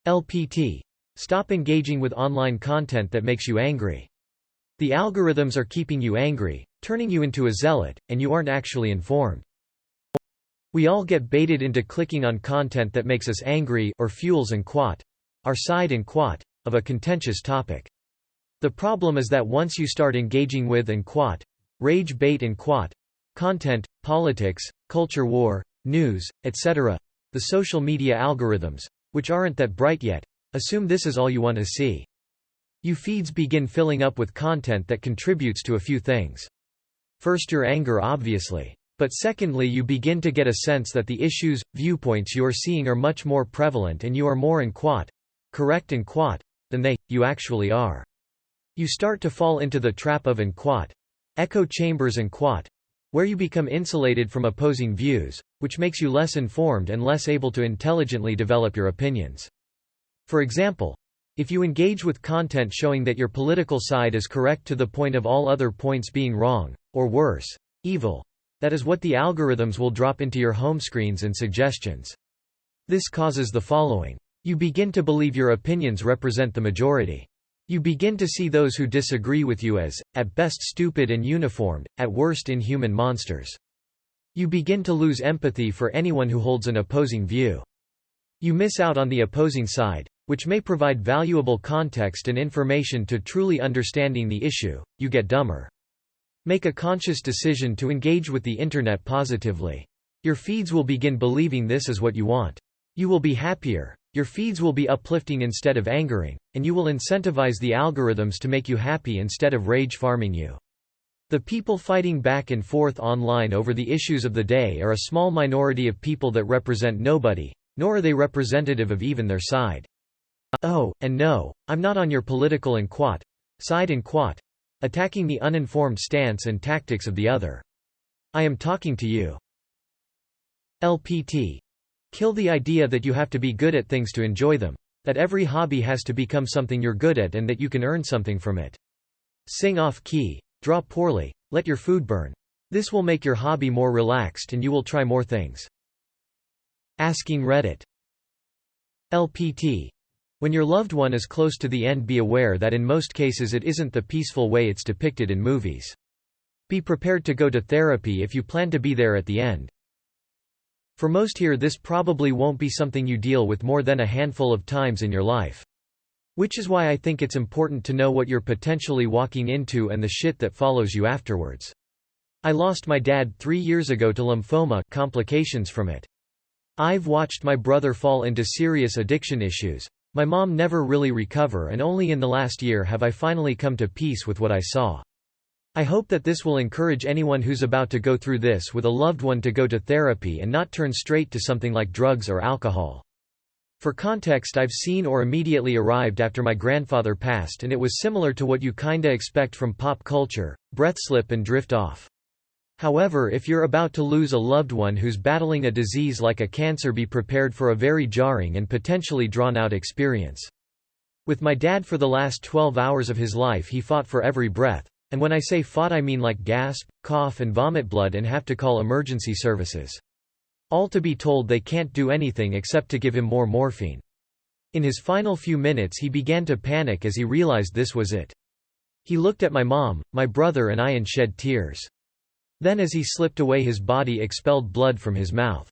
LPT. Stop engaging with online content that makes you angry. The algorithms are keeping you angry, turning you into a zealot, and you aren't actually informed. We all get baited into clicking on content that makes us angry or fuels and quat our side and quat of a contentious topic. The problem is that once you start engaging with and quat, rage bait and quat content, politics, culture war, news, etc., the social media algorithms, which aren't that bright yet, assume this is all you want to see. Your feeds begin filling up with content that contributes to a few things. First, your anger, obviously. But secondly, you begin to get a sense that the issues, viewpoints you are seeing are much more prevalent and you are more in quat, correct and quat, than you actually are. You start to fall into the trap of and quat, echo chambers and quat, where you become insulated from opposing views, which makes you less informed and less able to intelligently develop your opinions. For example, if you engage with content showing that your political side is correct to the point of all other points being wrong, or worse, evil, that is what the algorithms will drop into your home screens and suggestions. This causes the following. You begin to believe your opinions represent the majority. You begin to see those who disagree with you as, at best stupid and uniformed, at worst inhuman monsters. You begin to lose empathy for anyone who holds an opposing view. You miss out on the opposing side, which may provide valuable context and information to truly understanding the issue. You get dumber. Make a conscious decision to engage with the internet positively. Your feeds will begin believing this is what you want. You will be happier. Your feeds will be uplifting instead of angering, and you will incentivize the algorithms to make you happy instead of rage farming you. The people fighting back and forth online over the issues of the day are a small minority of people that represent nobody, nor are they representative of even their side. Oh, and no, I'm not on your political and quat side and quat, attacking the uninformed stance and tactics of the other. I am talking to you. LPT. Kill the idea that you have to be good at things to enjoy them, that every hobby has to become something you're good at and that you can earn something from it. Sing off key, draw poorly, let your food burn. This will make your hobby more relaxed and you will try more things. Asking Reddit. LPT. When your loved one is close to the end, be aware that in most cases it isn't the peaceful way it's depicted in movies. Be prepared to go to therapy if you plan to be there at the end. For most here, this probably won't be something you deal with more than a handful of times in your life. Which is why I think it's important to know what you're potentially walking into and the shit that follows you afterwards. I lost my dad 3 years ago to lymphoma, complications from it. I've watched my brother fall into serious addiction issues. My mom never really recover, and only in the last year have I finally come to peace with what I saw. I hope that this will encourage anyone who's about to go through this with a loved one to go to therapy and not turn straight to something like drugs or alcohol. For context, I've seen or immediately arrived after my grandfather passed, and it was similar to what you kinda expect from pop culture: breath slip and drift off. However, if you're about to lose a loved one who's battling a disease like a cancer, be prepared for a very jarring and potentially drawn-out experience. With my dad, for the last 12 hours of his life he fought for every breath. And when I say fought, I mean like gasp, cough and vomit blood and have to call emergency services. All to be told they can't do anything except to give him more morphine. In his final few minutes he began to panic as he realized this was it. He looked at my mom, my brother and I and shed tears. Then as he slipped away his body expelled blood from his mouth.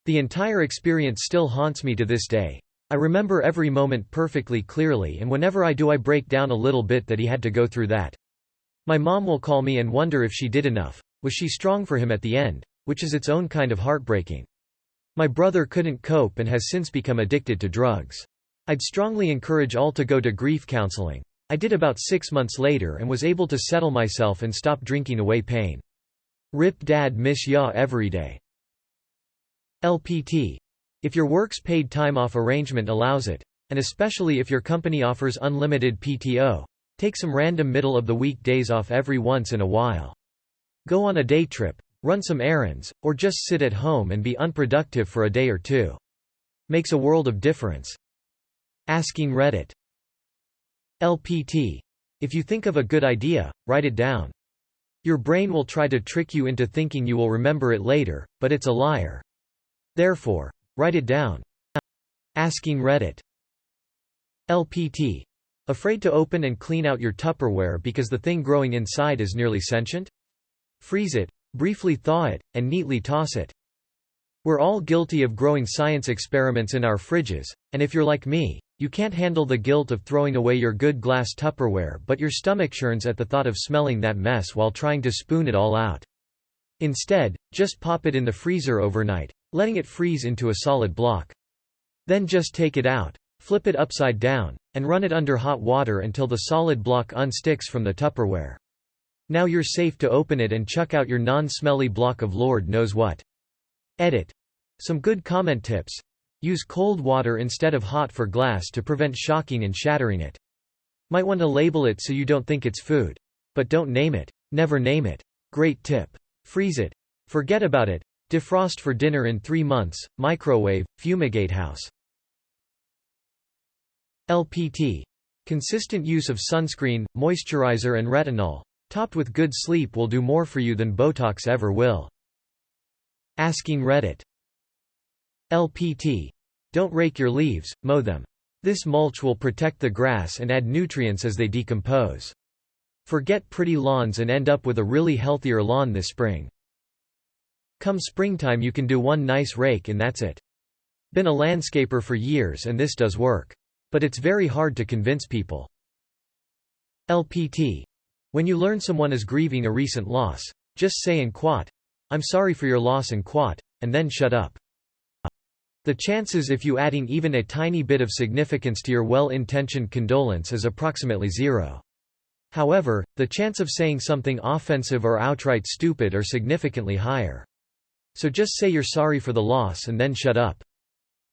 The entire experience still haunts me to this day. I remember every moment perfectly clearly, and whenever I do I break down a little bit that he had to go through that. My mom will call me and wonder if she did enough. Was she strong for him at the end? Which is its own kind of heartbreaking. My brother couldn't cope and has since become addicted to drugs. I'd strongly encourage all to go to grief counseling. I did about 6 months later and was able to settle myself and stop drinking away pain. Rip Dad, miss ya every day. LPT. If your work's paid time off arrangement allows it, and especially if your company offers unlimited PTO, take some random middle-of-the-week days off every once in a while. Go on a day trip, run some errands, or just sit at home and be unproductive for a day or two. Makes a world of difference. Asking Reddit. LPT. If you think of a good idea, write it down. Your brain will try to trick you into thinking you will remember it later, but it's a liar. Therefore, write it down. Asking Reddit. LPT. Afraid to open and clean out your Tupperware because the thing growing inside is nearly sentient? Freeze it, briefly thaw it, and neatly toss it. We're all guilty of growing science experiments in our fridges, and if you're like me, you can't handle the guilt of throwing away your good glass Tupperware, but your stomach churns at the thought of smelling that mess while trying to spoon it all out. Instead, just pop it in the freezer overnight, letting it freeze into a solid block. Then just take it out, flip it upside down, and run it under hot water until the solid block unsticks from the Tupperware. Now you're safe to open it and chuck out your non-smelly block of Lord knows what. Edit. Some good comment tips. Use cold water instead of hot for glass to prevent shocking and shattering it. Might want to label it so you don't think it's food. But don't name it. Never name it. Great tip. Freeze it. Forget about it. Defrost for dinner in 3 months. Microwave, fumigate house. LPT. Consistent use of sunscreen, moisturizer and retinol, topped with good sleep, will do more for you than Botox ever will. Asking Reddit. LPT. Don't rake your leaves, mow them. This mulch will protect the grass and add nutrients as they decompose. Forget pretty lawns and end up with a really healthier lawn this spring. Come springtime you can do one nice rake and that's it. Been a landscaper for years and this does work. But it's very hard to convince people. LPT. When you learn someone is grieving a recent loss, just say in quote, "I'm sorry for your loss in quote," and then shut up. The chances if you adding even a tiny bit of significance to your well-intentioned condolence is approximately 0. However, the chance of saying something offensive or outright stupid are significantly higher. So just say you're sorry for the loss and then shut up.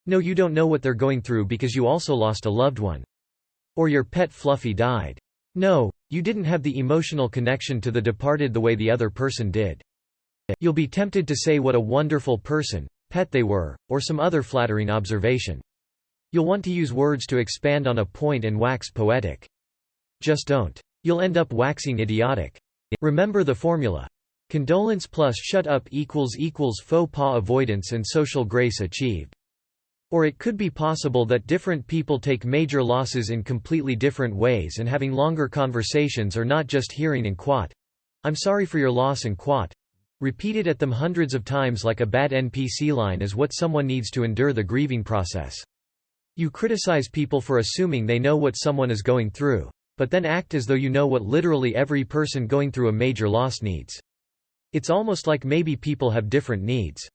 No, you don't know what they're going through because you also lost a loved one. Or your pet Fluffy died. No, you didn't have the emotional connection to the departed the way the other person did. You'll be tempted to say what a wonderful person, pet they were, or some other flattering observation. You'll want to use words to expand on a point and wax poetic. Just don't. You'll end up waxing idiotic. Remember the formula. Condolence plus shut up equals faux pas avoidance and social grace achieved. Or it could be possible that different people take major losses in completely different ways, and having longer conversations or not just hearing in quote, "I'm sorry for your loss" in quote, repeated at them hundreds of times like a bad NPC line is what someone needs to endure the grieving process. You criticize people for assuming they know what someone is going through, but then act as though you know what literally every person going through a major loss needs. It's almost like maybe people have different needs.